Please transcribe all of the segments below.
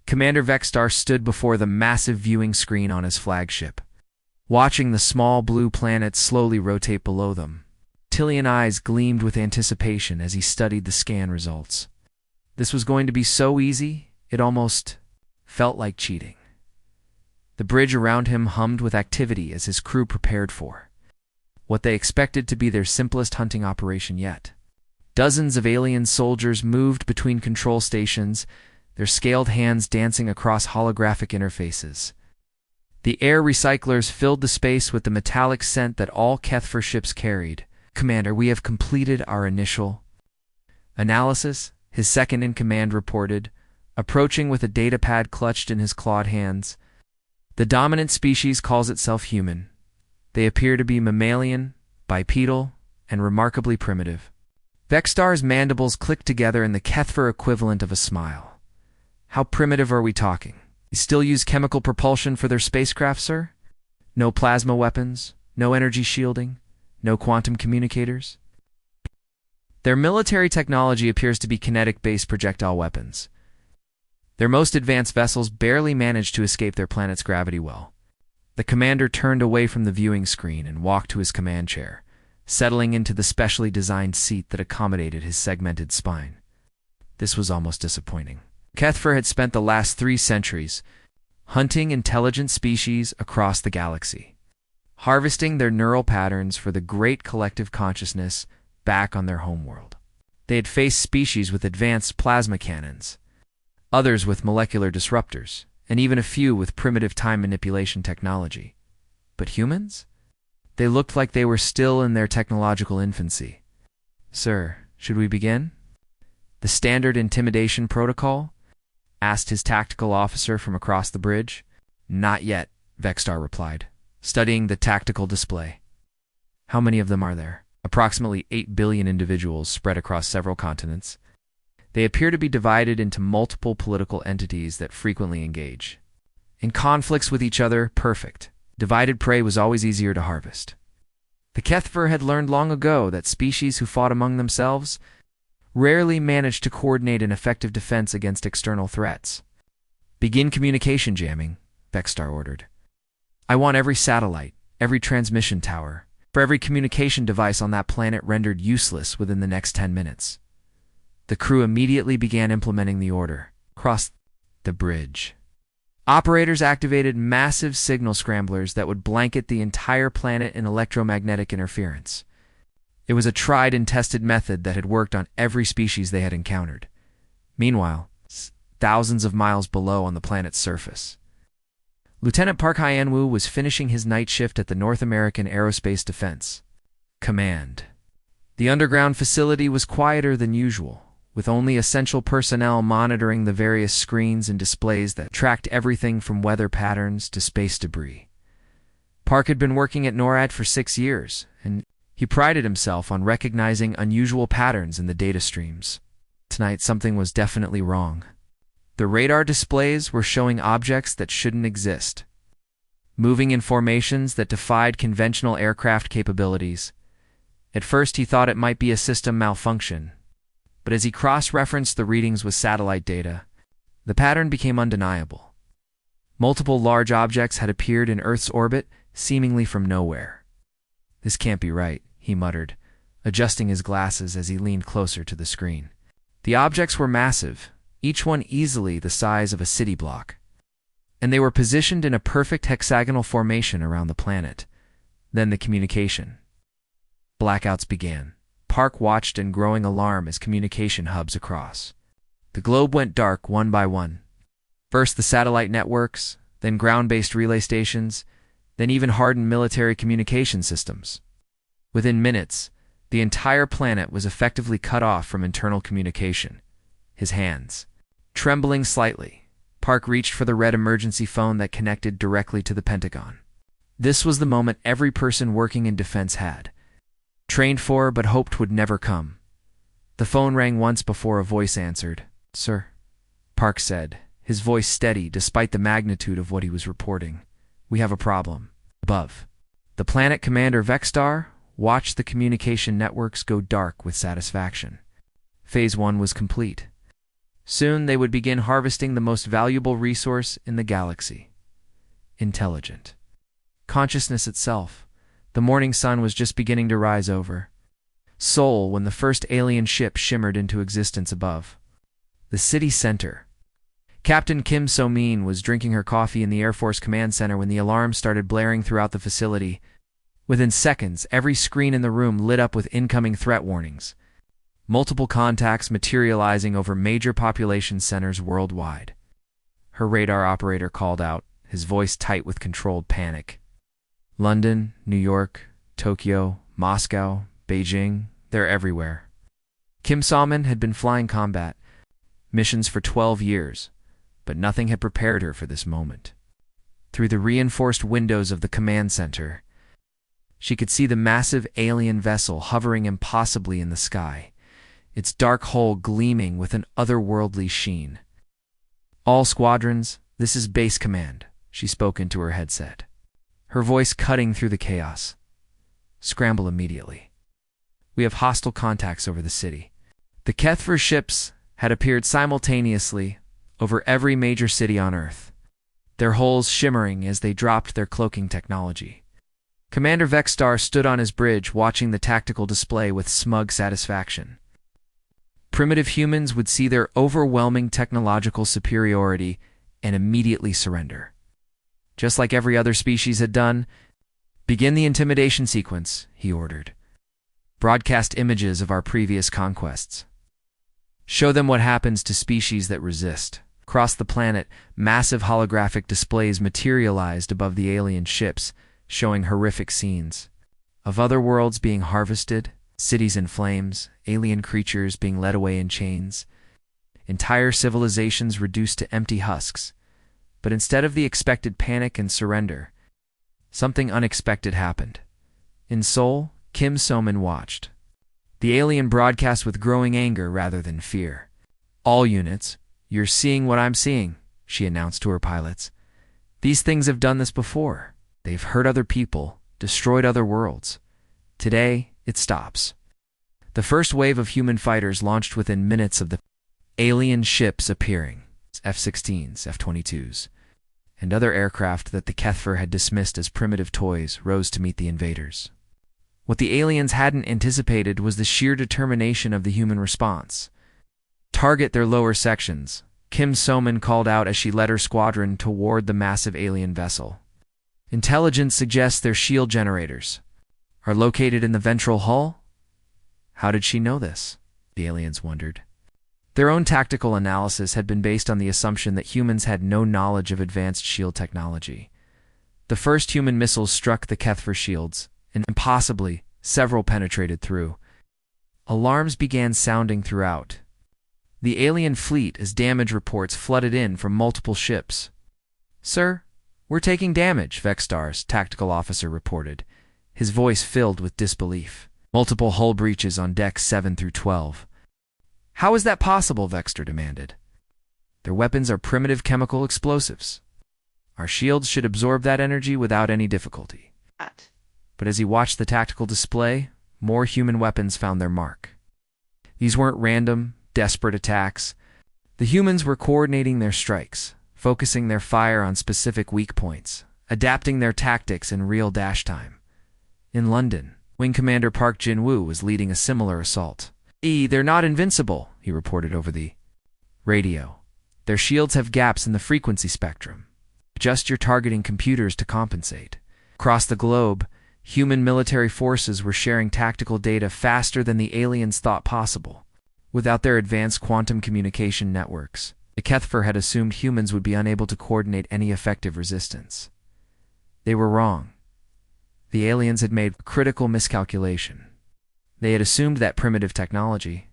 Commander Vexstar stood before the massive viewing screen on his flagship, watching the small blue planets slowly rotate below them. Tillian eyes gleamed with anticipation as he studied the scan results. This was going to be so easy, it almost felt like cheating. The bridge around him hummed with activity as his crew prepared for what they expected to be their simplest hunting operation yet. Dozens of alien soldiers moved between control stations, their scaled hands dancing across holographic interfaces. The air recyclers filled the space with the metallic scent that all Kethfer ships carried. "Commander, we have completed our initial analysis," his second-in-command reported, approaching with a datapad clutched in his clawed hands. "The dominant species calls itself human. They appear to be mammalian, bipedal, and remarkably primitive." Vexstar's mandibles clicked together in the Kethfer equivalent of a smile. "How primitive are we talking? You still use chemical propulsion for their spacecraft, sir? No plasma weapons? No energy shielding? No quantum communicators?" "Their military technology appears to be kinetic-based projectile weapons. Their most advanced vessels barely manage to escape their planet's gravity well." The commander turned away from the viewing screen and walked to his command chair, settling into the specially designed seat that accommodated his segmented spine. This was almost disappointing. Kethfer had spent the last 3 centuries hunting intelligent species across the galaxy, harvesting their neural patterns for the great collective consciousness back on their homeworld. They had faced species with advanced plasma cannons, others with molecular disruptors, and even a few with primitive time manipulation technology. But humans? They looked like they were still in their technological infancy. "Sir, should we begin?" "The standard intimidation protocol?" asked his tactical officer from across the bridge. "Not yet," Vexstar replied, studying the tactical display. "How many of them are there?" "Approximately 8 billion individuals spread across several continents. They appear to be divided into multiple political entities that frequently engage in conflicts with each other. Perfect. Divided prey was always easier to harvest." The Kethfer had learned long ago that species who fought among themselves rarely managed to coordinate an effective defense against external threats. "Begin communication jamming," Vexstar ordered. "I want every satellite, every transmission tower, for every communication device on that planet rendered useless within the next 10 minutes. The crew immediately began implementing the order. Across the bridge, operators activated massive signal scramblers that would blanket the entire planet in electromagnetic interference. It was a tried and tested method that had worked on every species they had encountered. Meanwhile, thousands of miles below on the planet's surface, Lieutenant Park Hyenwoo was finishing his night shift at the North American Aerospace Defense Command. The underground facility was quieter than usual, with only essential personnel monitoring the various screens and displays that tracked everything from weather patterns to space debris. Park had been working at NORAD for 6 years, and he prided himself on recognizing unusual patterns in the data streams. Tonight, something was definitely wrong. The radar displays were showing objects that shouldn't exist, moving in formations that defied conventional aircraft capabilities. At first, he thought it might be a system malfunction, but as he cross-referenced the readings with satellite data, the pattern became undeniable. Multiple large objects had appeared in Earth's orbit, seemingly from nowhere. "This can't be right," he muttered, adjusting his glasses as he leaned closer to the screen. The objects were massive, each one easily the size of a city block, and they were positioned in a perfect hexagonal formation around the planet. Then the communication blackouts began. Park watched in growing alarm as communication hubs across the globe went dark one by one. First the satellite networks, then ground-based relay stations, then even hardened military communication systems. Within minutes, the entire planet was effectively cut off from internal communication. His hands trembling slightly, Park reached for the red emergency phone that connected directly to the Pentagon. This was the moment every person working in defense had trained for but hoped would never come. The phone rang once before a voice answered. "Sir," Park said, his voice steady despite the magnitude of what he was reporting. "We have a problem. Above." The planet commander Vexstar watched the communication networks go dark with satisfaction. Phase 1 was complete. Soon they would begin harvesting the most valuable resource in the galaxy: intelligent consciousness itself. The morning sun was just beginning to rise over Seoul when the first alien ship shimmered into existence above the city center. Captain Kim So-min was drinking her coffee in the Air Force Command Center when the alarm started blaring throughout the facility. Within seconds, every screen in the room lit up with incoming threat warnings, multiple contacts materializing over major population centers worldwide. Her radar operator called out, his voice tight with controlled panic. London, New York, Tokyo, Moscow, Beijing, they're everywhere. Kim So-min had been flying combat missions for 12 years, but nothing had prepared her for this moment. Through the reinforced windows of the command center, she could see the massive alien vessel hovering impossibly in the sky, its dark hull gleaming with an otherworldly sheen. "All squadrons, this is Base Command," she spoke into her headset, her voice cutting through the chaos. "Scramble immediately. We have hostile contacts over the city." The HFY ships had appeared simultaneously over every major city on Earth, their hulls shimmering as they dropped their cloaking technology. Commander Vexstar stood on his bridge watching the tactical display with smug satisfaction. Primitive humans would see their overwhelming technological superiority and immediately surrender. Just like every other species had done, "Begin the intimidation sequence," he ordered. "Broadcast images of our previous conquests. Show them what happens to species that resist." Across the planet, massive holographic displays materialized above the alien ships, showing horrific scenes of other worlds being harvested, cities in flames, alien creatures being led away in chains, entire civilizations reduced to empty husks. But instead of the expected panic and surrender, something unexpected happened. In Seoul, Kim So-min watched the alien broadcast with growing anger rather than fear. "All units, you're seeing what I'm seeing," she announced to her pilots. "These things have done this before. They've hurt other people, destroyed other worlds. Today, it stops." The first wave of human fighters launched within minutes of the alien ships appearing, F-16s, F-22s, and other aircraft that the HFY had dismissed as primitive toys rose to meet the invaders. What the aliens hadn't anticipated was the sheer determination of the human response. "Target their lower sections," Kim So-min called out as she led her squadron toward the massive alien vessel. "Intelligence suggests their shield generators are located in the ventral hull." How did she know this? The aliens wondered. Their own tactical analysis had been based on the assumption that humans had no knowledge of advanced shield technology. The first human missiles struck the HFY shields, and impossibly, several penetrated through. Alarms began sounding throughout the alien fleet as damage reports flooded in from multiple ships. "Sir, we're taking damage," Vexstar's tactical officer reported, his voice filled with disbelief. "Multiple hull breaches on decks 7 through 12. "How is that possible?" Vexstar demanded. "Their weapons are primitive chemical explosives. Our shields should absorb that energy without any difficulty." But as he watched the tactical display, more human weapons found their mark. These weren't random, desperate attacks. The humans were coordinating their strikes, focusing their fire on specific weak points, adapting their tactics in real dash time. In London, Wing Commander Park Jin-woo was leading a similar assault. "They're not invincible," he reported over the radio. "Their shields have gaps in the frequency spectrum. Adjust your targeting computers to compensate." Across the globe, human military forces were sharing tactical data faster than the aliens thought possible. Without their advanced quantum communication networks, the HFY had assumed humans would be unable to coordinate any effective resistance. They were wrong. The aliens had made a critical miscalculation. They had assumed that primitive technology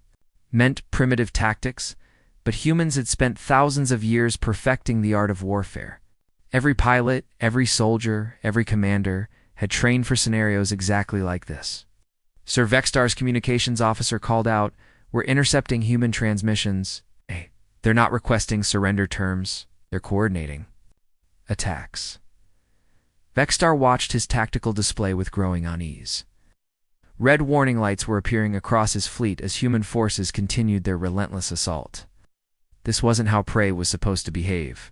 meant primitive tactics, but humans had spent thousands of years perfecting the art of warfare. Every pilot, every soldier, every commander had trained for scenarios exactly like this. Sir Vexstar's communications officer called out, "We're intercepting human transmissions. Hey, they're not requesting surrender terms, they're coordinating attacks." Vexstar watched his tactical display with growing unease. Red warning lights were appearing across his fleet as human forces continued their relentless assault. This wasn't how prey was supposed to behave.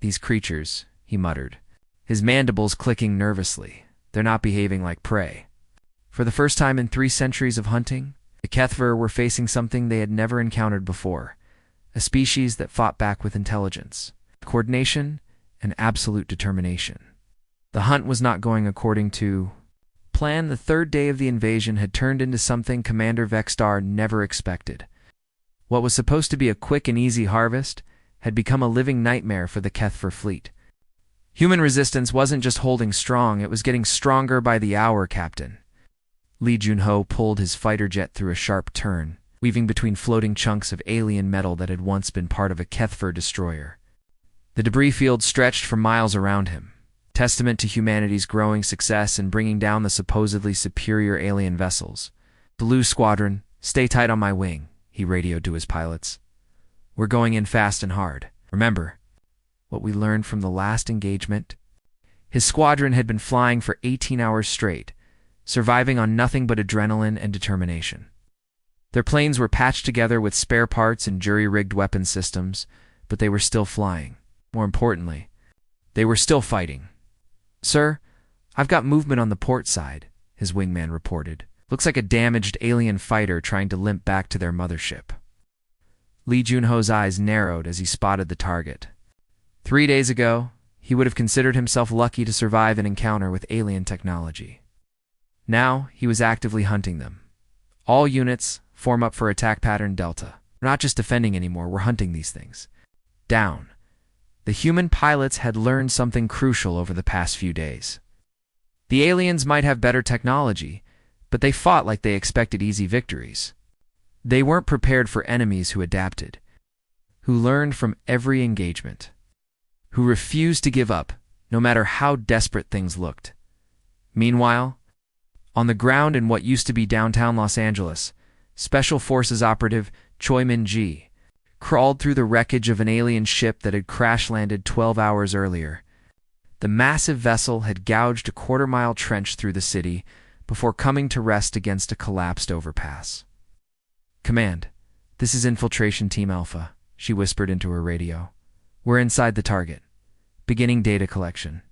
These creatures, he muttered, his mandibles clicking nervously. They're not behaving like prey. For the first time in 3 centuries of hunting, the HFY were facing something they had never encountered before, a species that fought back with intelligence, coordination, and absolute determination. The hunt was not going according to plan. The 3rd day of the invasion had turned into something Commander Vexstar never expected. What was supposed to be a quick and easy harvest had become a living nightmare for the HFY fleet. Human resistance wasn't just holding strong, it was getting stronger by the hour, Captain. Lee Junho pulled his fighter jet through a sharp turn, weaving between floating chunks of alien metal that had once been part of a HFY destroyer. The debris field stretched for miles around him, testament to humanity's growing success in bringing down the supposedly superior alien vessels. "Blue Squadron, stay tight on my wing," he radioed to his pilots. "We're going in fast and hard. Remember what we learned from the last engagement?" His squadron had been flying for 18 hours straight, surviving on nothing but adrenaline and determination. Their planes were patched together with spare parts and jury-rigged weapon systems, but they were still flying. More importantly, they were still fighting. "Sir, I've got movement on the port side," his wingman reported. "Looks like a damaged alien fighter trying to limp back to their mothership." Lee Junho's eyes narrowed as he spotted the target. 3 days ago, he would have considered himself lucky to survive an encounter with alien technology. Now, he was actively hunting them. "All units, form up for attack pattern Delta. We're not just defending anymore, we're hunting these things down." The human pilots had learned something crucial over the past few days. The aliens might have better technology, but they fought like they expected easy victories. They weren't prepared for enemies who adapted, who learned from every engagement, who refused to give up, no matter how desperate things looked. Meanwhile, on the ground in what used to be downtown Los Angeles, Special Forces operative Choi Min-ji crawled through the wreckage of an alien ship that had crash-landed 12 hours earlier. The massive vessel had gouged a quarter-mile trench through the city before coming to rest against a collapsed overpass. "Command, this is Infiltration Team Alpha," she whispered into her radio. "We're inside the target. Beginning data collection."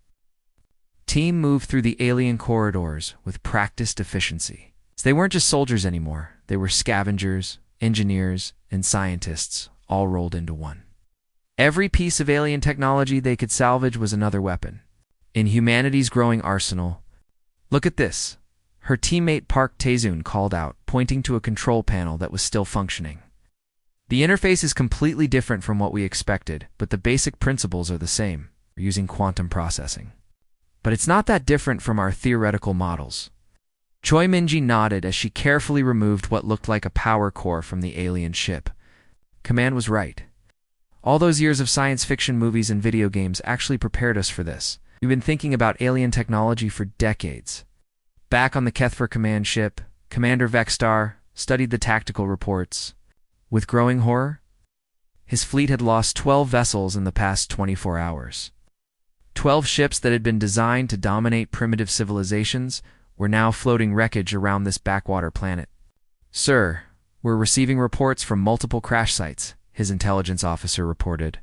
Team moved through the alien corridors with practiced efficiency. They weren't just soldiers anymore. They were scavengers, engineers, and scientists, all rolled into one. Every piece of alien technology they could salvage was another weapon in humanity's growing arsenal. "Look at this," her teammate Park Tae-zoon called out, pointing to a control panel that was still functioning. "The interface is completely different from what we expected, but the basic principles are the same. We're using quantum processing. But it's not that different from our theoretical models." Choi Min-ji nodded as she carefully removed what looked like a power core from the alien ship. Command was right. All those years of science fiction movies and video games actually prepared us for this. We've been thinking about alien technology for decades. Back on the HFY command ship, Commander Vexstar studied the tactical reports. With growing horror, his fleet had lost 12 vessels in the past 24 hours. 12 ships that had been designed to dominate primitive civilizations were now floating wreckage around this backwater planet. "Sir, we're receiving reports from multiple crash sites," his intelligence officer reported.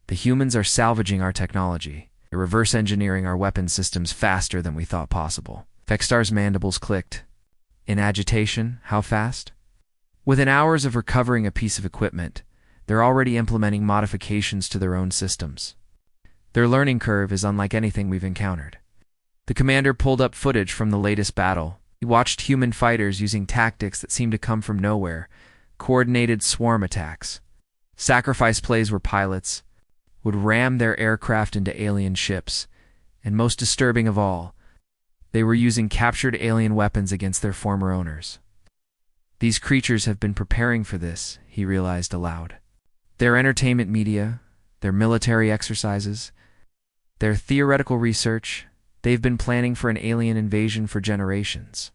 "The humans are salvaging our technology. They're reverse engineering our weapon systems faster than we thought possible." Vexstar's mandibles clicked. In agitation, how fast? Within hours of recovering a piece of equipment, they're already implementing modifications to their own systems. Their learning curve is unlike anything we've encountered. The commander pulled up footage from the latest battle. He watched human fighters using tactics that seemed to come from nowhere, coordinated swarm attacks. Sacrifice plays where pilots would ram their aircraft into alien ships, and most disturbing of all, they were using captured alien weapons against their former owners. These creatures have been preparing for this, he realized aloud. Their entertainment media, their military exercises, their theoretical research, they've been planning for an alien invasion for generations.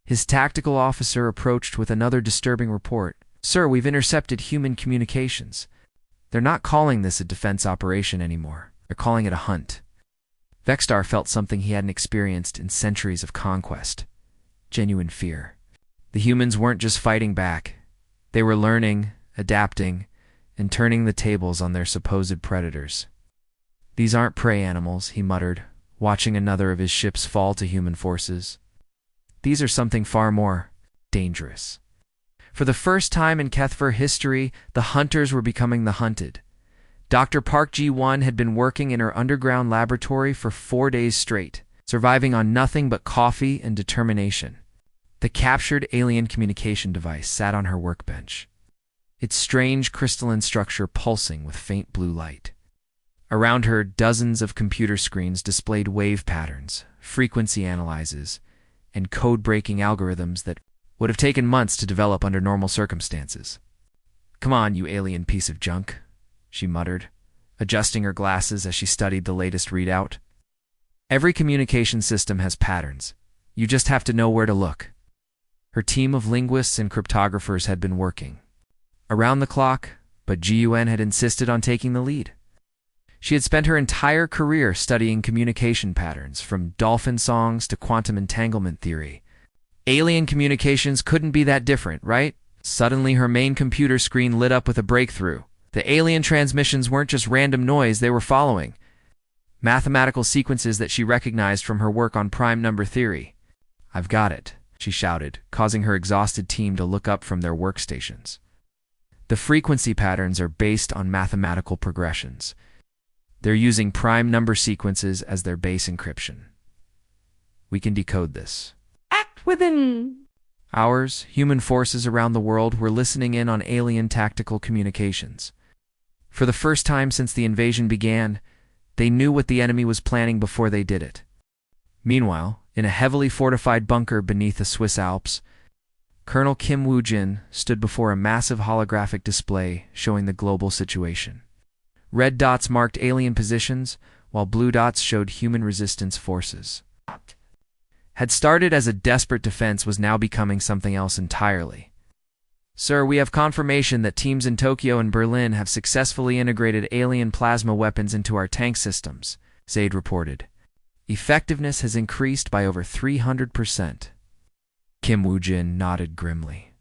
His tactical officer approached with another disturbing report. "Sir, we've intercepted human communications. They're not calling this a defense operation anymore. They're calling it a hunt." Vexstar felt something he hadn't experienced in centuries of conquest. Genuine fear. The humans weren't just fighting back. They were learning, adapting, and turning the tables on their supposed predators. "These aren't prey animals," he muttered, watching another of his ships fall to human forces. "These are something far more dangerous." For the first time in Kethver history, the hunters were becoming the hunted. Dr. Park Ji-won had been working in her underground laboratory for 4 days straight, surviving on nothing but coffee and determination. The captured alien communication device sat on her workbench, its strange crystalline structure pulsing with faint blue light. Around her, dozens of computer screens displayed wave patterns, frequency analyzes, and code-breaking algorithms that would have taken months to develop under normal circumstances. "Come on, you alien piece of junk," she muttered, adjusting her glasses as she studied the latest readout. "Every communication system has patterns. You just have to know where to look." Her team of linguists and cryptographers had been working around the clock, but Ji-yun had insisted on taking the lead. She had spent her entire career studying communication patterns, from dolphin songs to quantum entanglement theory. Alien communications couldn't be that different, right? Suddenly, her main computer screen lit up with a breakthrough. The alien transmissions weren't just random noise they were following. Mathematical sequences that she recognized from her work on prime number theory. "I've got it," she shouted, causing her exhausted team to look up from their workstations. The frequency patterns are based on mathematical progressions. They're using prime number sequences as their base encryption. We can decode this. Act within hours, human forces around the world were listening in on alien tactical communications. For the first time since the invasion began, they knew what the enemy was planning before they did it. Meanwhile, in a heavily fortified bunker beneath the Swiss Alps, Colonel Kim Woo-jin stood before a massive holographic display showing the global situation. Red dots marked alien positions, while blue dots showed human resistance forces. Had started as a desperate defense was now becoming something else entirely. "Sir, we have confirmation that teams in Tokyo and Berlin have successfully integrated alien plasma weapons into our tank systems," Zaid reported. "Effectiveness has increased by over 300%. Kim Woo-jin nodded grimly.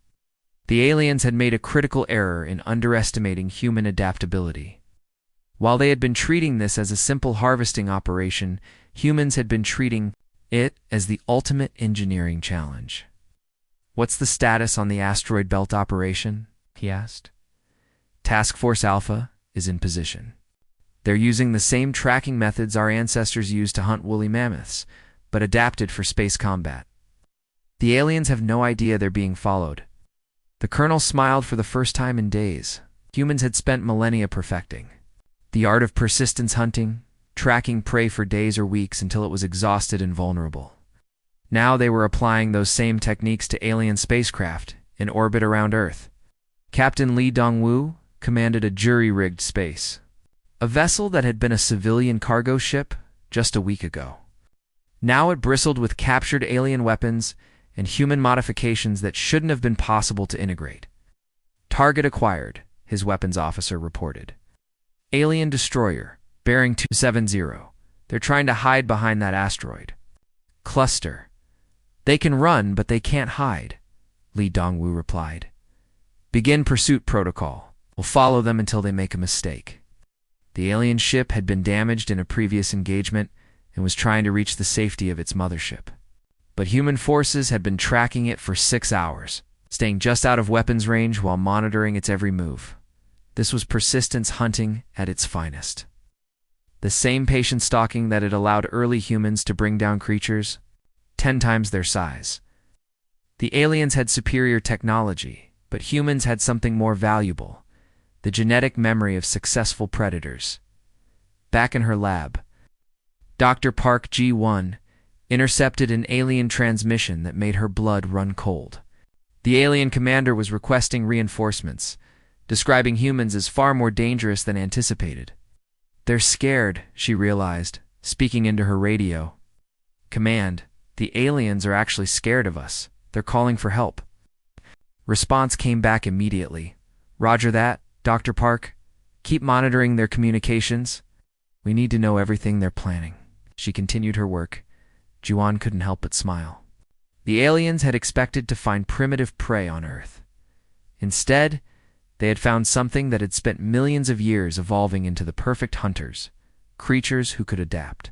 The aliens had made a critical error in underestimating human adaptability. While they had been treating this as a simple harvesting operation, humans had been treating it as the ultimate engineering challenge. "What's the status on the asteroid belt operation?" he asked. "Task Force Alpha is in position. They're using the same tracking methods our ancestors used to hunt woolly mammoths, but adapted for space combat. The aliens have no idea they're being followed." The colonel smiled for the first time in days. Humans had spent millennia perfecting the art of persistence hunting, tracking prey for days or weeks until it was exhausted and vulnerable. Now they were applying those same techniques to alien spacecraft in orbit around Earth. Captain Lee Dong-woo commanded a jury-rigged space, a vessel that had been a civilian cargo ship just a week ago. Now it bristled with captured alien weapons and human modifications that shouldn't have been possible to integrate. "Target acquired," his weapons officer reported. "Alien destroyer, bearing 270. They're trying to hide behind that asteroid." "Cluster. They can run, but they can't hide," Lee Dong-woo replied. "Begin pursuit protocol. We'll follow them until they make a mistake." The alien ship had been damaged in a previous engagement and was trying to reach the safety of its mothership. But human forces had been tracking it for 6 hours, staying just out of weapons range while monitoring its every move. This was persistence hunting at its finest. The same patient stalking that had allowed early humans to bring down creatures 10 times their size. The aliens had superior technology, but humans had something more valuable: the genetic memory of successful predators. Back in her lab, Dr. Park Ji-won intercepted an alien transmission that made her blood run cold. The alien commander was requesting reinforcements, describing humans as far more dangerous than anticipated. "They're scared," she realized, speaking into her radio. "Command, the aliens are actually scared of us. They're calling for help." Response came back immediately. "Roger that, Dr. Park. Keep monitoring their communications. We need to know everything they're planning." She continued her work. Ji-won couldn't help but smile. The aliens had expected to find primitive prey on Earth. Instead, They had found something that had spent millions of years evolving into the perfect hunters, creatures who could adapt,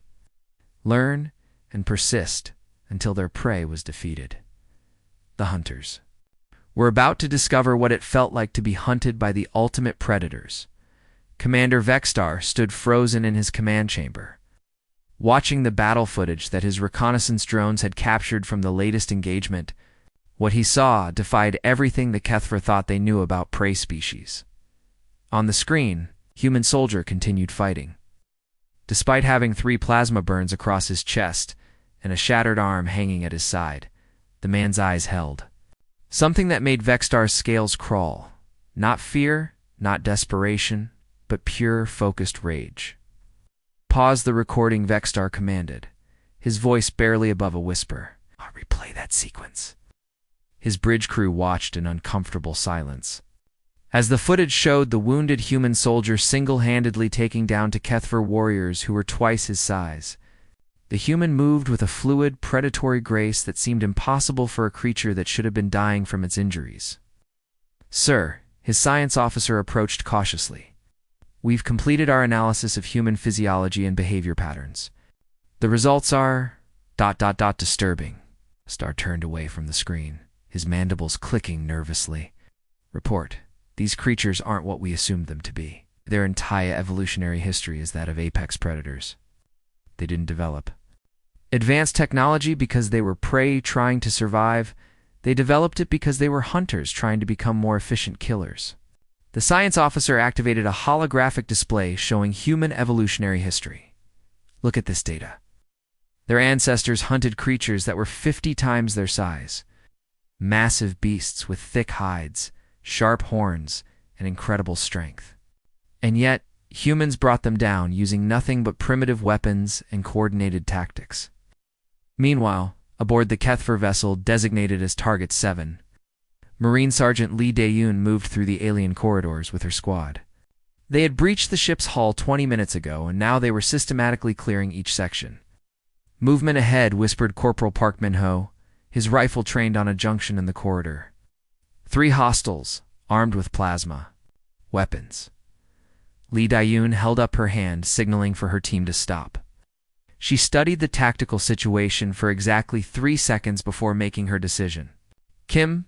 learn, and persist until their prey was defeated. The hunters were about to discover what it felt like to be hunted by the ultimate predators. Commander Vexstar stood frozen in his command chamber, watching the battle footage that his reconnaissance drones had captured from the latest engagement. What he saw defied everything the Kethver thought they knew about prey species. On the screen, human soldier continued fighting. Despite having 3 plasma burns across his chest and a shattered arm hanging at his side, the man's eyes held. Something that made Vexstar's scales crawl. Not fear, not desperation, but pure, focused rage. "Pause the recording," Vexstar commanded, his voice barely above a whisper. "I'll replay that sequence." His bridge crew watched in uncomfortable silence. As the footage showed the wounded human soldier single-handedly taking down Kethver warriors who were twice his size, the human moved with a fluid, predatory grace that seemed impossible for a creature that should have been dying from its injuries. "Sir," his science officer approached cautiously, "we've completed our analysis of human physiology and behavior patterns. The results are... disturbing." Star turned away from the screen, his mandibles clicking nervously. "Report. These creatures aren't what we assumed them to be. Their entire evolutionary history is that of apex predators. They didn't develop advanced technology because they were prey trying to survive. They developed it because they were hunters trying to become more efficient killers." The science officer activated a holographic display showing human evolutionary history. "Look at this data. Their ancestors hunted creatures that were 50 times their size. Massive beasts with thick hides, sharp horns, and incredible strength. And yet, humans brought them down using nothing but primitive weapons and coordinated tactics." Meanwhile, aboard the Kethver vessel designated as Target 7, Marine Sergeant Lee Dae-yoon moved through the alien corridors with her squad. They had breached the ship's hull 20 minutes ago, and now they were systematically clearing each section. "Movement ahead," whispered Corporal Park Min-ho, his rifle trained on a junction in the corridor. 3 hostiles, armed with plasma weapons. Lee Dae-yoon held up her hand, signaling for her team to stop. She studied the tactical situation for exactly 3 seconds before making her decision. "Kim,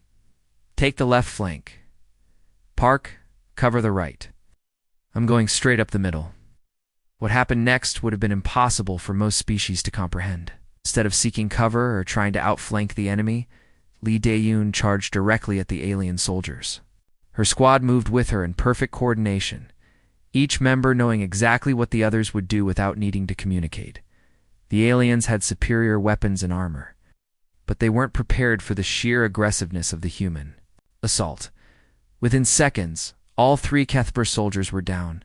take the left flank. Park, cover the right. I'm going straight up the middle." What happened next would have been impossible for most species to comprehend. Instead of seeking cover or trying to outflank the enemy, Lee Dae-yoon charged directly at the alien soldiers. Her squad moved with her in perfect coordination, each member knowing exactly what the others would do without needing to communicate. The aliens had superior weapons and armor, but they weren't prepared for the sheer aggressiveness of the human assault. Within seconds, all 3 Kethver soldiers were down,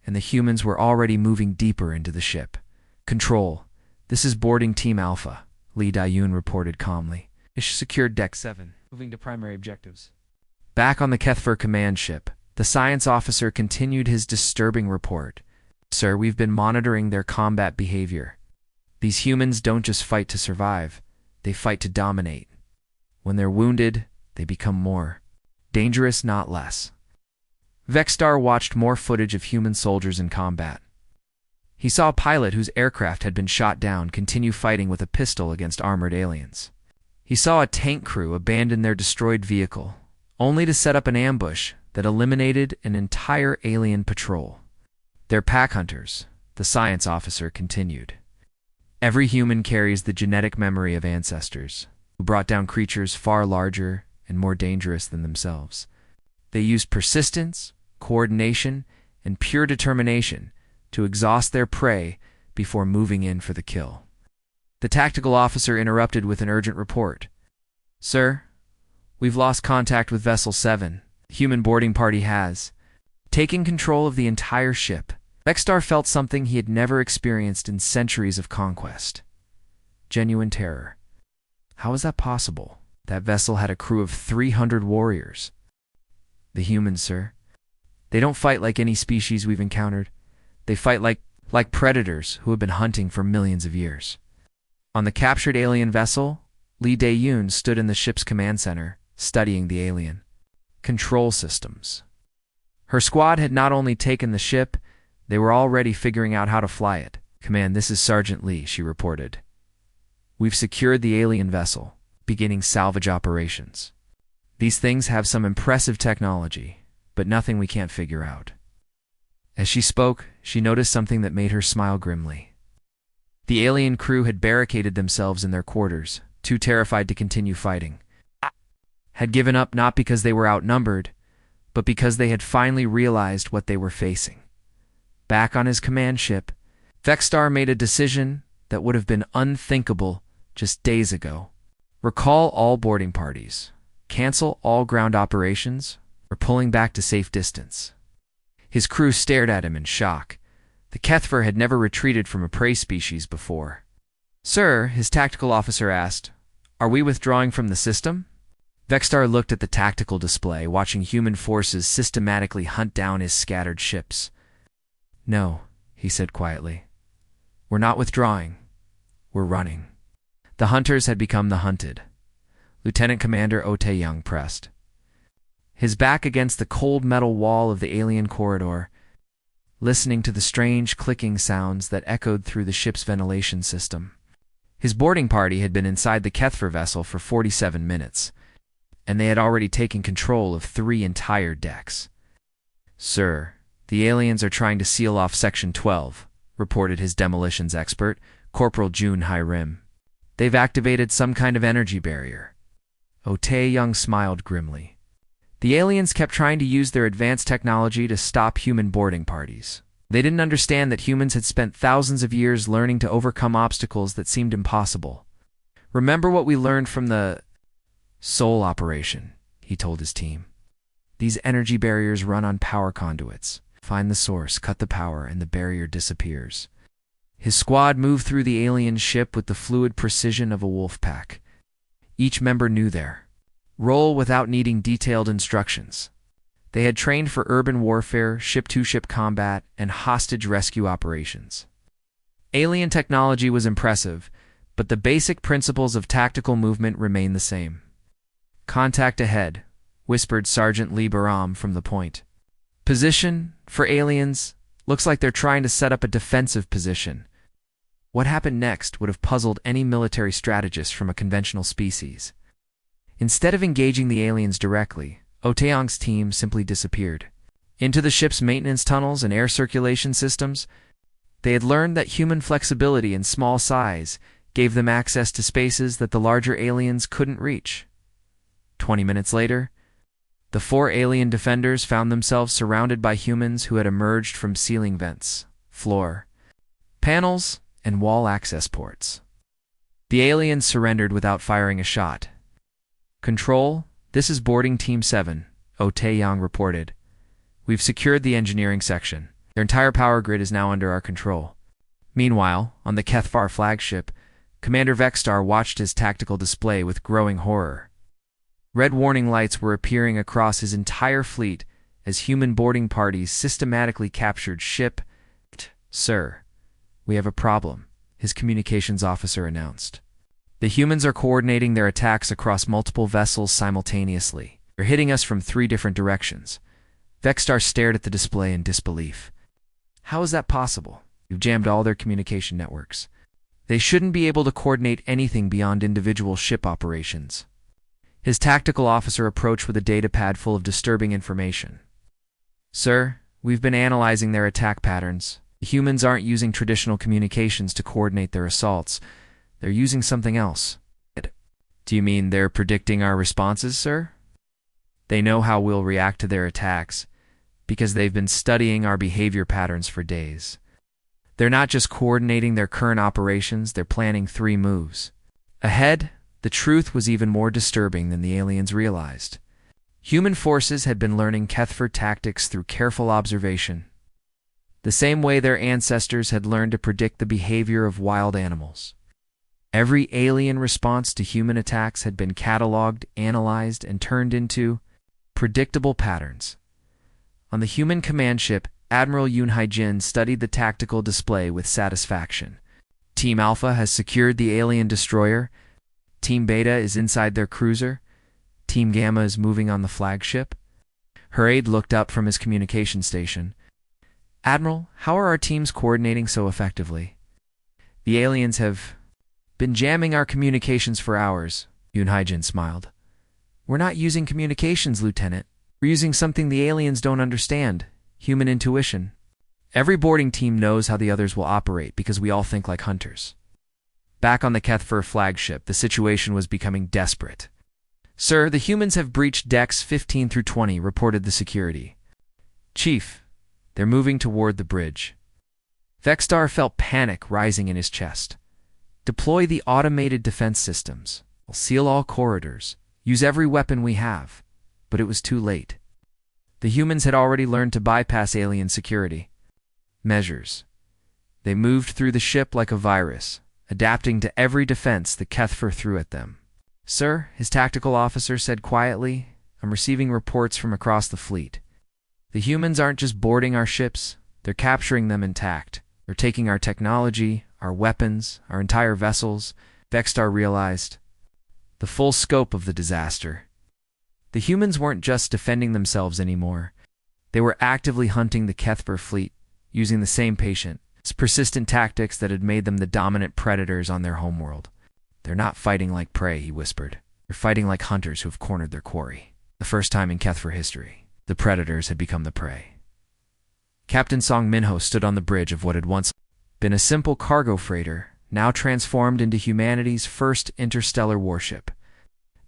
and the humans were already moving deeper into the ship. "Control, this is boarding Team Alpha," Lee Dae-yoon reported calmly. "Ish secured Deck 7, moving to primary objectives." Back on the Kethver command ship, the science officer continued his disturbing report. "Sir, we've been monitoring their combat behavior. These humans don't just fight to survive, they fight to dominate. When they're wounded, they become more dangerous, not less." Vexstar watched more footage of human soldiers in combat. He saw a pilot whose aircraft had been shot down continue fighting with a pistol against armored aliens. He saw a tank crew abandon their destroyed vehicle, only to set up an ambush that eliminated an entire alien patrol. "They're pack hunters," the science officer continued. "Every human carries the genetic memory of ancestors who brought down creatures far larger and more dangerous than themselves. They used persistence, coordination, and pure determination to exhaust their prey before moving in for the kill." The tactical officer interrupted with an urgent report. "Sir, we've lost contact with Vessel 7. The human boarding party has taken control of the entire ship." Vexstar felt something he had never experienced in centuries of conquest. Genuine terror. How was that possible? That vessel had a crew of 300 warriors. "The humans, sir. They don't fight like any species we've encountered. They fight like predators who have been hunting for millions of years." On the captured alien vessel, Lee Dae-yoon stood in the ship's command center, studying the alien control systems. Her squad had not only taken the ship, they were already figuring out how to fly it. "Command, this is Sergeant Lee," she reported. "We've secured the alien vessel, beginning salvage operations. These things have some impressive technology, but nothing we can't figure out." As she spoke, she noticed something that made her smile grimly. The alien crew had barricaded themselves in their quarters, too terrified to continue fighting. Had given up not because they were outnumbered, but because they had finally realized what they were facing. Back on his command ship, Vexstar made a decision that would have been unthinkable just days ago. Recall all boarding parties, cancel all ground operations, or pulling back to safe distance. His crew stared at him in shock. The Kethver had never retreated from a prey species before. "Sir," his tactical officer asked, "are we withdrawing from the system?" Vexstar looked at the tactical display, watching human forces systematically hunt down his scattered ships. "No," he said quietly. "We're not withdrawing. We're running." The hunters had become the hunted. Lieutenant Commander Oh Tae-young pressed, his back against the cold metal wall of the alien corridor, listening to the strange clicking sounds that echoed through the ship's ventilation system. His boarding party had been inside the Kethver vessel for 47 minutes, and they had already taken control of 3 entire decks. "Sir, the aliens are trying to seal off Section 12, reported his demolitions expert, Corporal Jun Hai-rim. "They've activated some kind of energy barrier." Oh Tae-young smiled grimly. The aliens kept trying to use their advanced technology to stop human boarding parties. They didn't understand that humans had spent thousands of years learning to overcome obstacles that seemed impossible. "Remember what we learned from the Soul operation," he told his team. "These energy barriers run on power conduits. Find the source, cut the power, and the barrier disappears." His squad moved through the alien ship with the fluid precision of a wolf pack. Each member knew their role without needing detailed instructions. They had trained for urban warfare, ship-to-ship combat, and hostage rescue operations. Alien technology was impressive, but the basic principles of tactical movement remained the same. "Contact ahead," whispered Sergeant Lee Baram from the point. "Position, for aliens, looks like they're trying to set up a defensive position." What happened next would have puzzled any military strategist from a conventional species. Instead of engaging the aliens directly, Oh Tae-young's team simply disappeared. Into the ship's maintenance tunnels and air circulation systems, they had learned that human flexibility and small size gave them access to spaces that the larger aliens couldn't reach. 20 minutes later, the 4 alien defenders found themselves surrounded by humans who had emerged from ceiling vents, floor panels, and wall access ports. The aliens surrendered without firing a shot. "Control, this is boarding Team 7, Oh Tae-young reported. "We've secured the engineering section. Their entire power grid is now under our control." Meanwhile, on the Kethvar flagship, Commander Vexstar watched his tactical display with growing horror. Red warning lights were appearing across his entire fleet as human boarding parties systematically captured ship. "Sir, we have a problem," his communications officer announced. "The humans are coordinating their attacks across multiple vessels simultaneously. They're hitting us from 3 different directions." Vexstar stared at the display in disbelief. "How is that possible? You've jammed all their communication networks. They shouldn't be able to coordinate anything beyond individual ship operations." His tactical officer approached with a datapad full of disturbing information. "Sir, we've been analyzing their attack patterns. The humans aren't using traditional communications to coordinate their assaults. They're using something else." "Do you mean they're predicting our responses, sir?" "They know how we'll react to their attacks, because they've been studying our behavior patterns for days. They're not just coordinating their current operations, they're planning 3 moves ahead." The truth was even more disturbing than the aliens realized. Human forces had been learning Kethver tactics through careful observation, the same way their ancestors had learned to predict the behavior of wild animals. Every alien response to human attacks had been cataloged, analyzed, and turned into predictable patterns. On the human command ship, Admiral Yoon Hai-jin studied the tactical display with satisfaction. Team Alpha has secured the alien destroyer. Team Beta is inside their cruiser. Team Gamma is moving on the flagship. Her aide looked up from his communication station. Admiral, how are our teams coordinating so effectively? The aliens have been jamming our communications for hours, Yunhaijin smiled. We're not using communications, Lieutenant. We're using something the aliens don't understand, human intuition. Every boarding team knows how the others will operate because we all think like hunters. Back on the Kethfer flagship, the situation was becoming desperate. Sir, the humans have breached decks 15 through 20, reported the security. Chief, they're moving toward the bridge. Vexstar felt panic rising in his chest. Deploy the automated defense systems. We'll seal all corridors. Use every weapon we have. But it was too late. The humans had already learned to bypass alien security measures. They moved through the ship like a virus, adapting to every defense the Kethfer threw at them. Sir, his tactical officer said quietly, I'm receiving reports from across the fleet. The humans aren't just boarding our ships, they're capturing them intact. They're taking our technology, our weapons, our entire vessels. Vexstar realized the full scope of the disaster. The humans weren't just defending themselves anymore. They were actively hunting the Kethfer fleet, using the same persistent tactics that had made them the dominant predators on their homeworld. They're not fighting like prey, he whispered. They're fighting like hunters who have cornered their quarry. The first time in Kethfer history, the predators had become the prey. Captain Song Minho stood on the bridge of what had once been a simple cargo freighter, now transformed into humanity's first interstellar warship.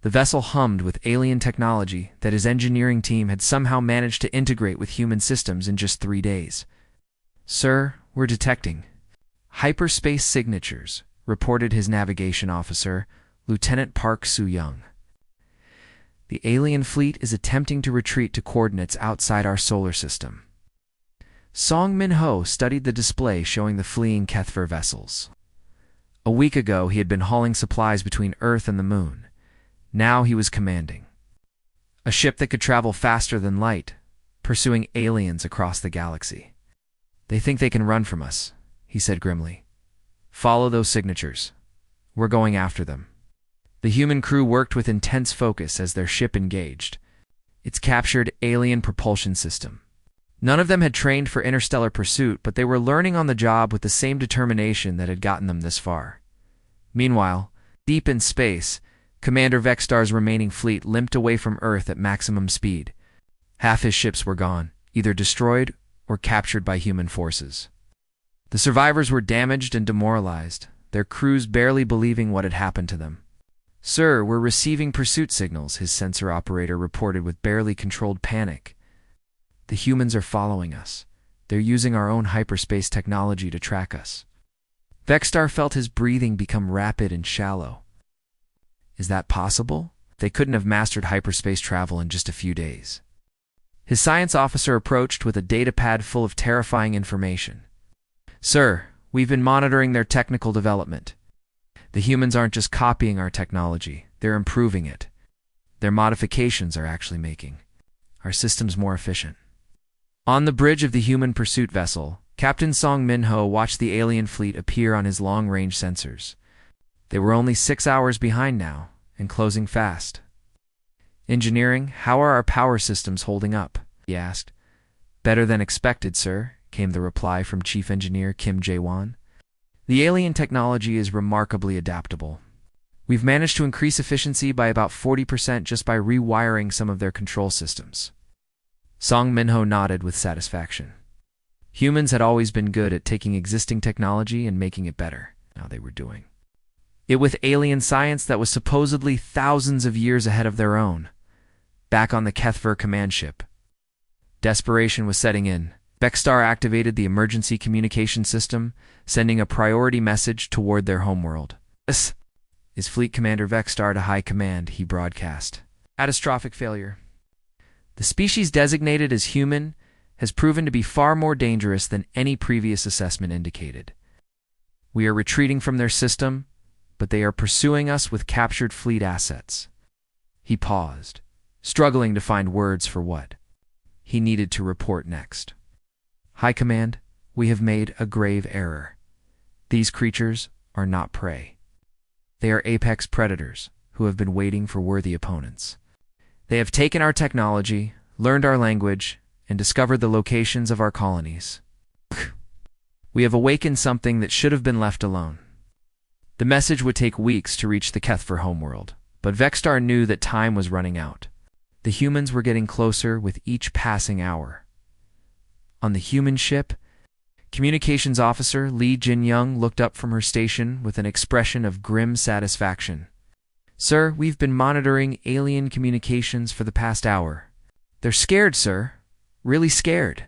The vessel hummed with alien technology that his engineering team had somehow managed to integrate with human systems in just 3 days. Sir, we're detecting hyperspace signatures, reported his navigation officer, Lieutenant Park Soo-young. The alien fleet is attempting to retreat to coordinates outside our solar system. Song Min-ho studied the display showing the fleeing Kethfer vessels. A week ago, he had been hauling supplies between Earth and the Moon. Now he was commanding a ship that could travel faster than light, pursuing aliens across the galaxy. They think they can run from us, he said grimly. Follow those signatures. We're going after them. The human crew worked with intense focus as their ship engaged its captured alien propulsion system. None of them had trained for interstellar pursuit, but they were learning on the job with the same determination that had gotten them this far. Meanwhile, deep in space, Commander Vexstar's remaining fleet limped away from Earth at maximum speed. Half his ships were gone, either destroyed or captured by human forces. The survivors were damaged and demoralized, their crews barely believing what had happened to them. Sir, we're receiving pursuit signals, his sensor operator reported with barely controlled panic. The humans are following us. They're using our own hyperspace technology to track us. Vexstar felt his breathing become rapid and shallow. Is that possible? They couldn't have mastered hyperspace travel in just a few days. His science officer approached with a datapad full of terrifying information. Sir, we've been monitoring their technical development. The humans aren't just copying our technology, they're improving it. Their modifications are actually making our systems more efficient. On the bridge of the human pursuit vessel, Captain Song Min-ho watched the alien fleet appear on his long-range sensors. They were only 6 hours behind now, and closing fast. Engineering, how are our power systems holding up? He asked. Better than expected, sir, came the reply from Chief Engineer Kim Jae-won. The alien technology is remarkably adaptable. We've managed to increase efficiency by about 40% just by rewiring some of their control systems. Song Min-ho nodded with satisfaction. Humans had always been good at taking existing technology and making it better. Now they were doing it with alien science that was supposedly thousands of years ahead of their own. Back on the Kethfer command ship, desperation was setting in. Vexstar activated the emergency communication system, sending a priority message toward their homeworld. This is Fleet Commander Vexstar to High Command, he broadcast. Catastrophic failure. The species designated as human has proven to be far more dangerous than any previous assessment indicated. We are retreating from their system, but they are pursuing us with captured fleet assets. He paused, struggling to find words for what he needed to report next. High Command, we have made a grave error. These creatures are not prey. They are apex predators who have been waiting for worthy opponents. They have taken our technology, learned our language, and discovered the locations of our colonies. We have awakened something that should have been left alone. The message would take weeks to reach the Kethfer homeworld, but Vexstar knew that time was running out. The humans were getting closer with each passing hour. On the human ship, Communications Officer Lee Jin-young looked up from her station with an expression of grim satisfaction. "Sir, we've been monitoring alien communications for the past hour. They're scared, sir. Really scared."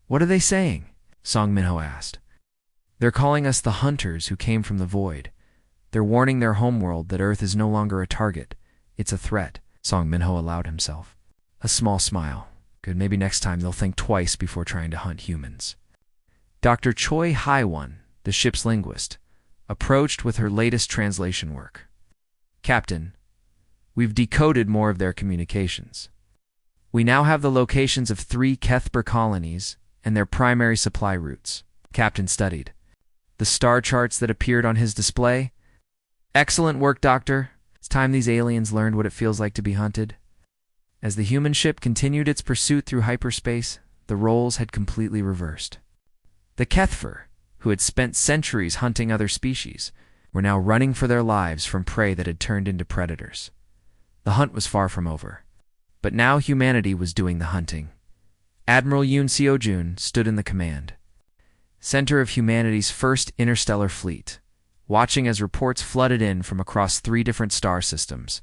"What are they saying?" Song Minho asked. "They're calling us the hunters who came from the void. They're warning their homeworld that Earth is no longer a target. It's a threat," Song Minho allowed himself. A small smile. Good, maybe next time they'll think twice before trying to hunt humans. Dr. Choi Hai-won, the ship's linguist, approached with her latest translation work. "Captain, we've decoded more of their communications. We now have the locations of 3 Kethber colonies and their primary supply routes." Captain studied the star charts that appeared on his display. "Excellent work, Doctor. It's time these aliens learned what it feels like to be hunted." As the human ship continued its pursuit through hyperspace, the roles had completely reversed. The Kethfer, who had spent centuries hunting other species, were now running for their lives from prey that had turned into predators. The hunt was far from over. But now humanity was doing the hunting. Admiral Yoon Seo-jun stood in the command center of humanity's first interstellar fleet, watching as reports flooded in from across 3 different star systems.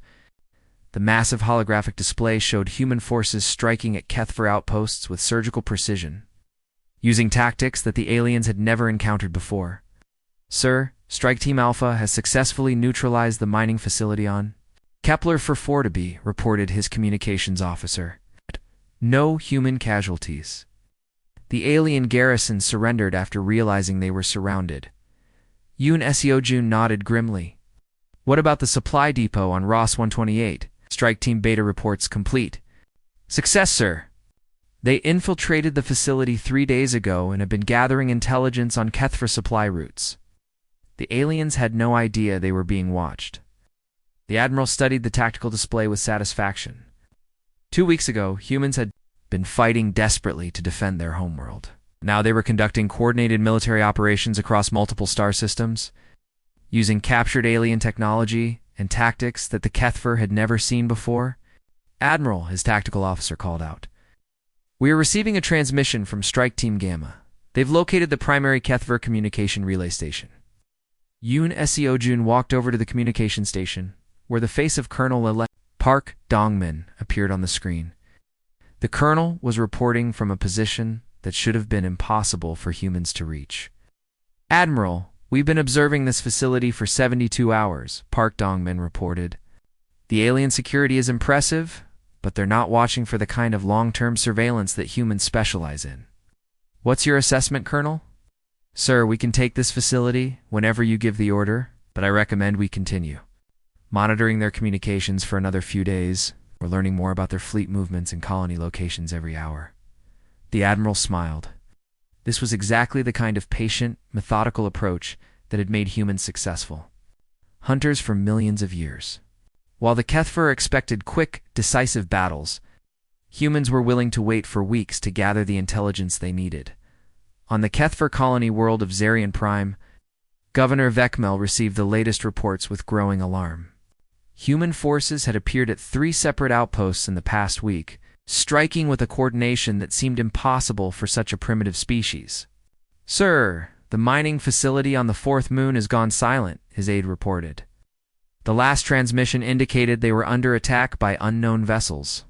The massive holographic display showed human forces striking at Kethfer outposts with surgical precision, using tactics that the aliens had never encountered before. "Sir, Strike Team Alpha has successfully neutralized the mining facility on Kepler for Forteby," reported his communications officer. "No human casualties." The alien garrison surrendered after realizing they were surrounded. Yoon Seo-jun nodded grimly. "What about the supply depot on Ross 128? Strike Team Beta reports complete." "Success, sir. They infiltrated the facility 3 days ago and have been gathering intelligence on Kethfer supply routes." The aliens had no idea they were being watched. The Admiral studied the tactical display with satisfaction. 2 weeks ago, humans had been fighting desperately to defend their homeworld. Now they were conducting coordinated military operations across multiple star systems, using captured alien technology and tactics that the Kethfer had never seen before. "Admiral," his tactical officer called out, "we are receiving a transmission from Strike Team Gamma. They've located the primary Kethver communication relay station." Yoon Seo-jun walked over to the communication station, where the face of Colonel Park Dongmin appeared on the screen. The colonel was reporting from a position that should have been impossible for humans to reach. "Admiral, we've been observing this facility for 72 hours, Park Dongmin reported. "The alien security is impressive, but they're not watching for the kind of long-term surveillance that humans specialize in." "What's your assessment, Colonel?" "Sir, we can take this facility whenever you give the order, but I recommend we continue monitoring their communications for another few days. We're learning more about their fleet movements and colony locations every hour." The Admiral smiled. This was exactly the kind of patient, methodical approach that had made humans successful. Hunters for millions of years. While the Kethfer expected quick, decisive battles, humans were willing to wait for weeks to gather the intelligence they needed. On the Kethfer colony world of Zarian Prime, Governor Vekmel received the latest reports with growing alarm. Human forces had appeared at 3 separate outposts in the past week, striking with a coordination that seemed impossible for such a primitive species. "Sir, the mining facility on the 4th moon has gone silent," his aide reported. The last transmission indicated they were under attack by unknown vessels.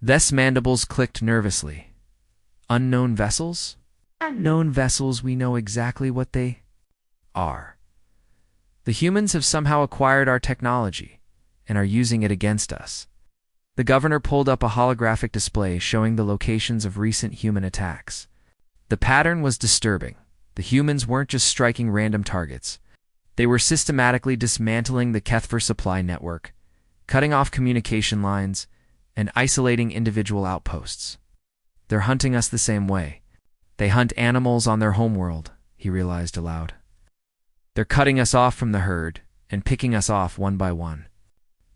Vest's mandibles clicked nervously. "Unknown vessels? Unknown vessels, we know exactly what they are. The humans have somehow acquired our technology and are using it against us." The governor pulled up a holographic display showing the locations of recent human attacks. The pattern was disturbing. The humans weren't just striking random targets. They were systematically dismantling the Kethver supply network, cutting off communication lines, and isolating individual outposts. "They're hunting us the same way. They hunt animals on their homeworld," he realized aloud. "They're cutting us off from the herd and picking us off one by one."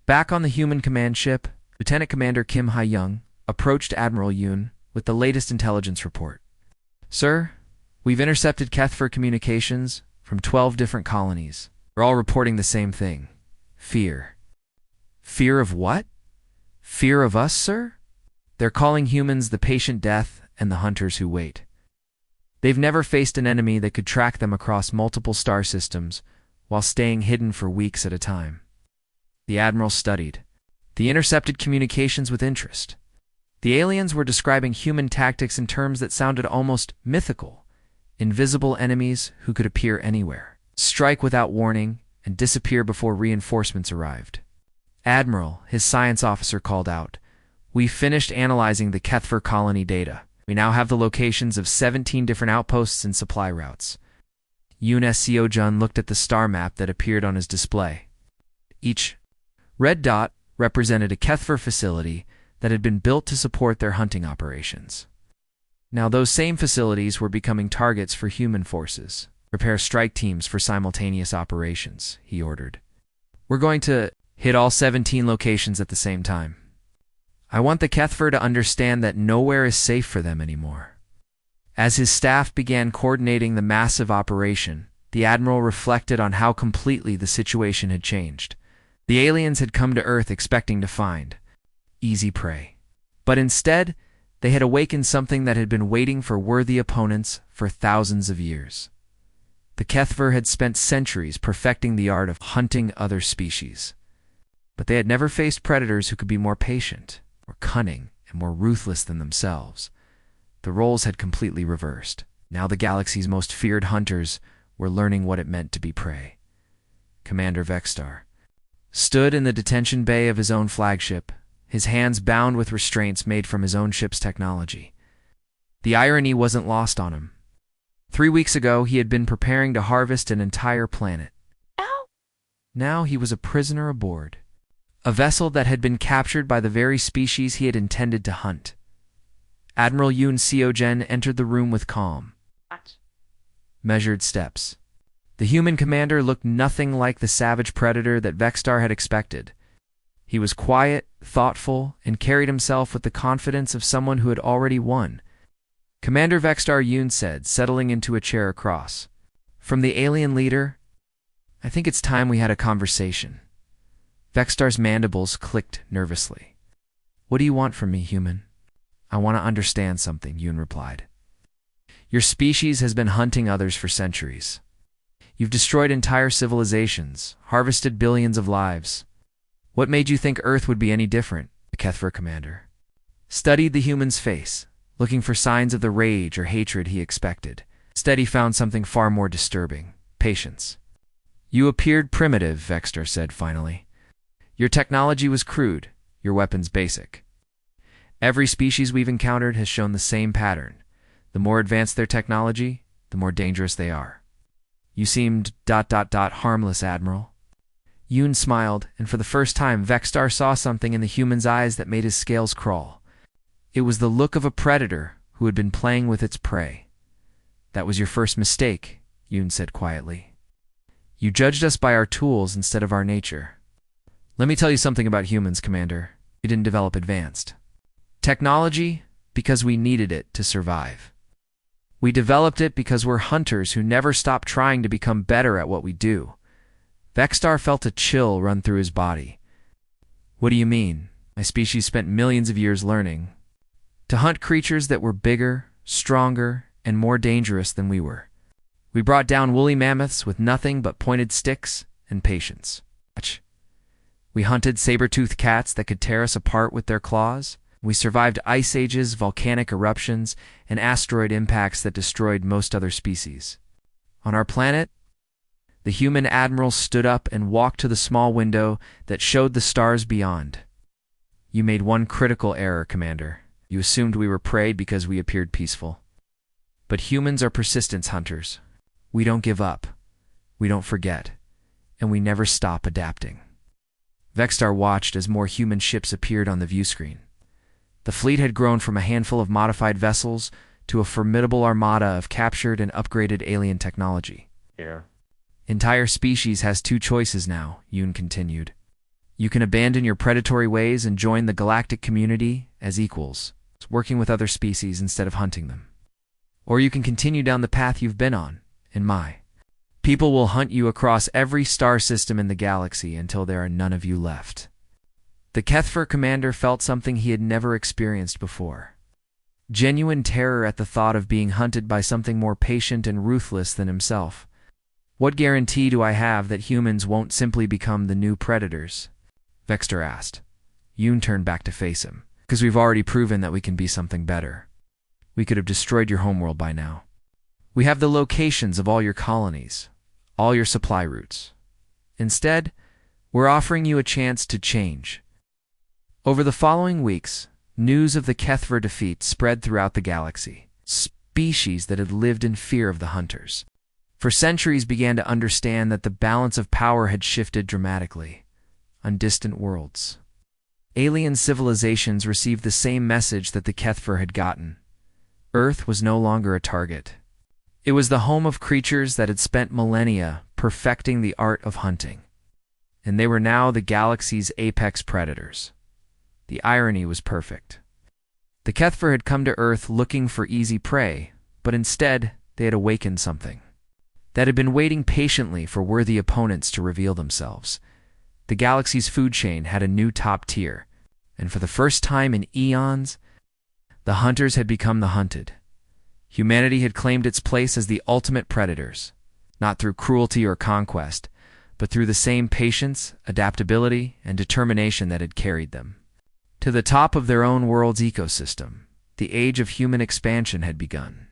Back on the human command ship, Lieutenant Commander Kim Ha-young approached Admiral Yoon with the latest intelligence report. Sir, we've intercepted Kethfer communications from 12 different colonies. They're all reporting the same thing. Fear. Fear of what? Fear of us, sir? They're calling humans the patient death and the hunters who wait. They've never faced an enemy that could track them across multiple star systems while staying hidden for weeks at a time. The Admiral studied the intercepted communications with interest. The aliens were describing human tactics in terms that sounded almost mythical. Invisible enemies who could appear anywhere, strike without warning, and disappear before reinforcements arrived. Admiral, his science officer called out, "We finished analyzing the Kethfer colony data. We now have the locations of 17 different outposts and supply routes." Yoon Seo-jun looked at the star map that appeared on his display. Each red dot represented a Kethfer facility that had been built to support their hunting operations. Now those same facilities were becoming targets for human forces. "Prepare strike teams for simultaneous operations," he ordered. "We're going to hit all 17 locations at the same time. I want the Kethfer to understand that nowhere is safe for them anymore." As his staff began coordinating the massive operation, the Admiral reflected on how completely the situation had changed. The aliens had come to Earth expecting to find easy prey. But instead, they had awakened something that had been waiting for worthy opponents for thousands of years. The Kethver had spent centuries perfecting the art of hunting other species. But they had never faced predators who could be more patient, more cunning, and more ruthless than themselves. The roles had completely reversed. Now the galaxy's most feared hunters were learning what it meant to be prey. Commander Vextar stood in the detention bay of his own flagship, his hands bound with restraints made from his own ship's technology. The irony wasn't lost on him. 3 weeks ago, he had been preparing to harvest an entire planet. Ow! Now he was a prisoner aboard a vessel that had been captured by the very species he had intended to hunt. Admiral Yoon Seo-jun entered the room with calm, measured steps. The human commander looked nothing like the savage predator that Vextar had expected. He was quiet, thoughtful, and carried himself with the confidence of someone who had already won. "Commander Vextar," Yoon said, settling into a chair across from the alien leader, "I think it's time we had a conversation." Vextar's mandibles clicked nervously. "What do you want from me, human?" "I want to understand something," Yoon replied. "Your species has been hunting others for centuries. You've destroyed entire civilizations, harvested billions of lives. What made you think Earth would be any different?" The Kethver commander studied the human's face, looking for signs of the rage or hatred he expected. Instead, he found something far more disturbing: patience. "You appeared primitive," Vextar said finally. "Your technology was crude, your weapons basic. Every species we've encountered has shown the same pattern. The more advanced their technology, the more dangerous they are. You seemed ... harmless, Admiral." Yoon smiled, and for the first time, Vextar saw something in the human's eyes that made his scales crawl. It was the look of a predator who had been playing with its prey. "That was your first mistake," Yoon said quietly. "You judged us by our tools instead of our nature. Let me tell you something about humans, Commander. We didn't develop advanced technology because we needed it to survive. We developed it because we're hunters who never stop trying to become better at what we do." Vextar felt a chill run through his body. "What do you mean? My species spent millions of years learning to hunt creatures that were bigger, stronger, and more dangerous than we were. We brought down woolly mammoths with nothing but pointed sticks and patience. We hunted saber-toothed cats that could tear us apart with their claws. We survived ice ages, volcanic eruptions, and asteroid impacts that destroyed most other species. On our planet..." The human admiral stood up and walked to the small window that showed the stars beyond. "You made one critical error, Commander. You assumed we were prey because we appeared peaceful. But humans are persistence hunters. We don't give up. We don't forget. And we never stop adapting." Vextar watched as more human ships appeared on the view screen. The fleet had grown from a handful of modified vessels to a formidable armada of captured and upgraded alien technology. "Entire species has two choices now," Yoon continued. "You can abandon your predatory ways and join the galactic community as equals, working with other species instead of hunting them. Or you can continue down the path you've been on, in my. People will hunt you across every star system in the galaxy until there are none of you left. The Kethfer commander felt something he had never experienced before. Genuine terror at the thought of being hunted by something more patient and ruthless than himself. What guarantee do I have that humans won't simply become the new predators? Vexter asked. Yoon turned back to face him. Because we've already proven that we can be something better. We could have destroyed your homeworld by now. We have the locations of all your colonies, all your supply routes. Instead, we're offering you a chance to change. Over the following weeks, news of the Kethver defeat spread throughout the galaxy. Species that had lived in fear of the hunters for centuries began to understand that the balance of power had shifted dramatically on distant worlds. Alien civilizations received the same message that the Kethver had gotten. Earth was no longer a target. It was the home of creatures that had spent millennia perfecting the art of hunting. And they were now the galaxy's apex predators. The irony was perfect. The Kethver had come to Earth looking for easy prey, but instead they had awakened something that had been waiting patiently for worthy opponents to reveal themselves. The galaxy's food chain had a new top tier, and for the first time in eons, the hunters had become the hunted. Humanity had claimed its place as the ultimate predators, not through cruelty or conquest, but through the same patience, adaptability, and determination that had carried them to the top of their own world's ecosystem. The age of human expansion had begun.